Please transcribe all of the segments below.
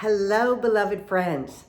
Hello, beloved friends.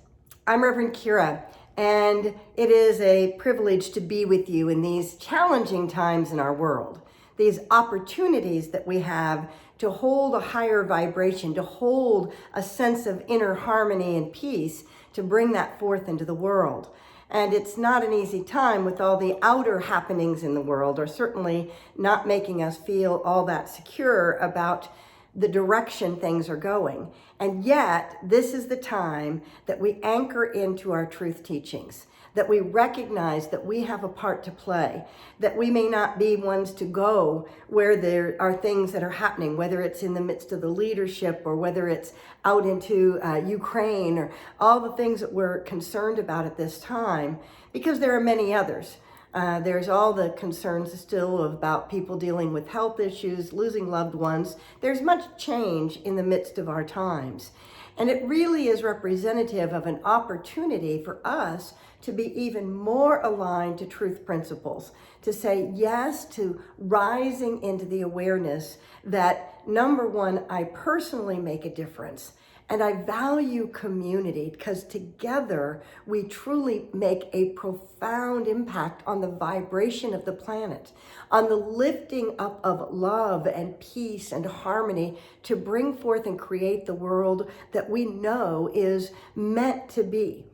I'm Reverend Kyra, and it is a privilege to be with you in these challenging times in our world, these opportunities that we have to hold a higher vibration, to hold a sense of inner harmony and peace, to bring that forth into the world. And it's not an easy time with all the outer happenings in the world, or certainly not making us feel all that secure about the direction things are going. And yet, this is the time that we anchor into our truth teachings, that we recognize that we have a part to play, that we may not be ones to go where there are things that are happening, whether it's in the midst of the leadership or whether it's out into Ukraine or all the things that we're concerned about at this time, because there are many others. There's all the concerns still about people dealing with health issues, losing loved ones. There's much change in the midst of our times. And it really is representative of an opportunity for us to be even more aligned to truth principles, to say yes to rising into the awareness that, number one, I personally make a difference. And I value community because together we truly make a profound impact on the vibration of the planet, on the lifting up of love and peace and harmony to bring forth and create the world that we know is meant to be.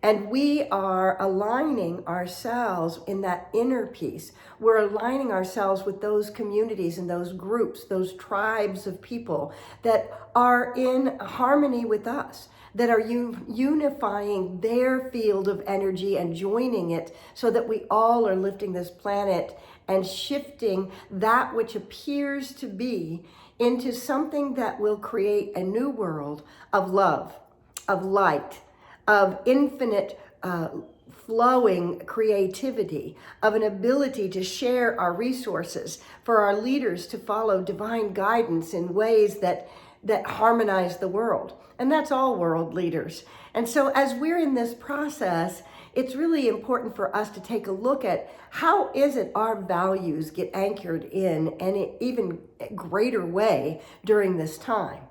And we are aligning ourselves in that inner peace. We're aligning ourselves with those communities and those groups, those tribes of people that are in harmony with us, that are unifying their field of energy and joining it so that we all are lifting this planet and shifting that which appears to be into something that will create a new world of love, of light, of infinite flowing creativity, of an ability to share our resources, for our leaders to follow divine guidance in ways that harmonize the world. And that's all world leaders. And so as we're in this process, it's really important for us to take a look at how is it our values get anchored in an even greater way during this time.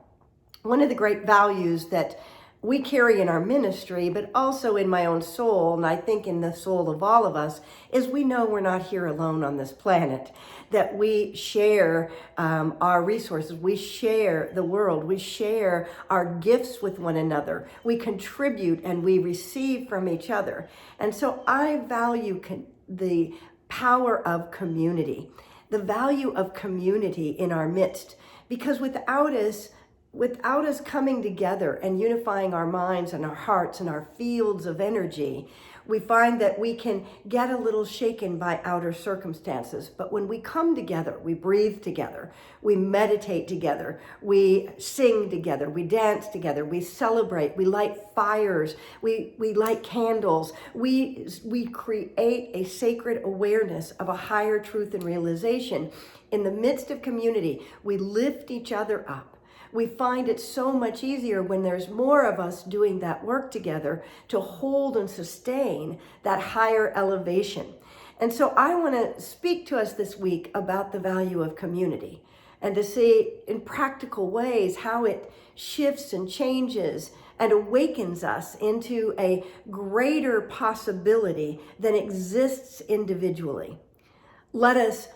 One of the great values that we carry in our ministry, but also in my own soul, and I think in the soul of all of us, is we know we're not here alone on this planet, that we share our resources, we share the world, we share our gifts with one another, we contribute and we receive from each other. And so I value the power of community, the value of community in our midst, because without us coming together and unifying our minds and our hearts and our fields of energy, we find that we can get a little shaken by outer circumstances. But when we come together, we breathe together, we meditate together, we sing together, we dance together, we celebrate, we light fires, we light candles, we create a sacred awareness of a higher truth and realization. In the midst of community, we lift each other up. We find it so much easier when there's more of us doing that work together to hold and sustain that higher elevation. And so I want to speak to us this week about the value of community and to see in practical ways how it shifts and changes and awakens us into a greater possibility than exists individually. Let us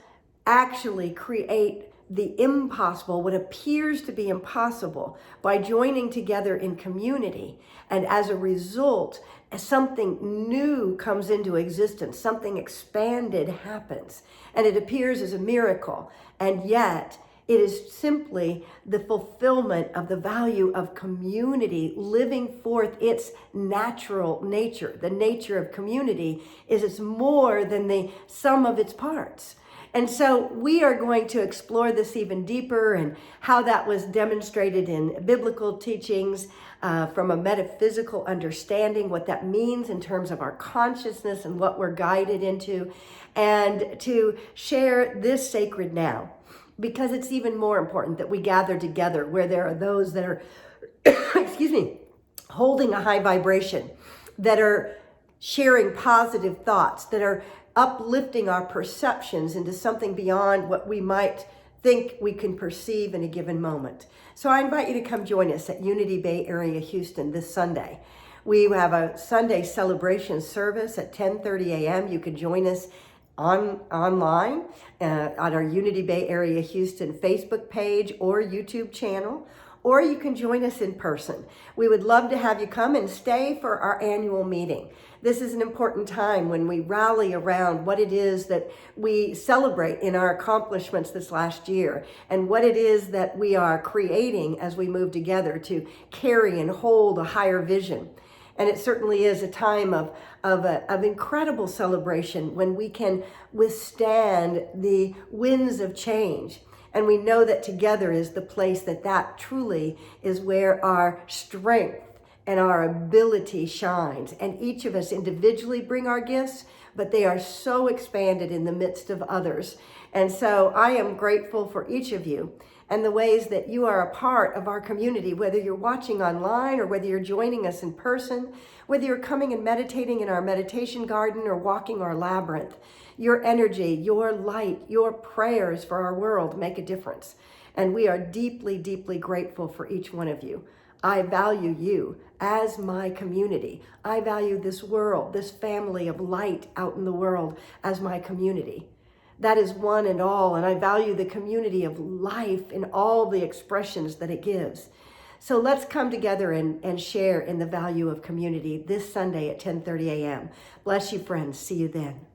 actually create the impossible, what appears to be impossible, by joining together in community. And as a result, something new comes into existence, something expanded happens, and it appears as a miracle. And yet, it is simply the fulfillment of the value of community living forth its natural nature. The nature of community is it's more than the sum of its parts. And so we are going to explore this even deeper and how that was demonstrated in biblical teachings from a metaphysical understanding, what that means in terms of our consciousness and what we're guided into, and to share this sacred now, because it's even more important that we gather together where there are those that are, holding a high vibration, that are sharing positive thoughts, that are uplifting our perceptions into something beyond what we might think we can perceive in a given moment. So I invite you to come join us at Unity Bay Area Houston this Sunday. We have a Sunday celebration service at 10:30 a.m. You can join us online on our Unity Bay Area Houston Facebook page or YouTube channel, or you can join us in person. We would love to have you come and stay for our annual meeting. This is an important time when we rally around what it is that we celebrate in our accomplishments this last year and what it is that we are creating as we move together to carry and hold a higher vision. And it certainly is a time of incredible celebration when we can withstand the winds of change. And we know that together is the place that truly is where our strength and our ability shines. And each of us individually bring our gifts, but they are so expanded in the midst of others. And so I am grateful for each of you and the ways that you are a part of our community, whether you're watching online or whether you're joining us in person, whether you're coming and meditating in our meditation garden or walking our labyrinth. Your energy, your light, your prayers for our world make a difference. And we are deeply, deeply grateful for each one of you. I value you as my community. I value this world, this family of light out in the world as my community. That is one and all, and I value the community of life in all the expressions that it gives. So let's come together and share in the value of community this Sunday at 10:30 a.m. Bless you, friends. See you then.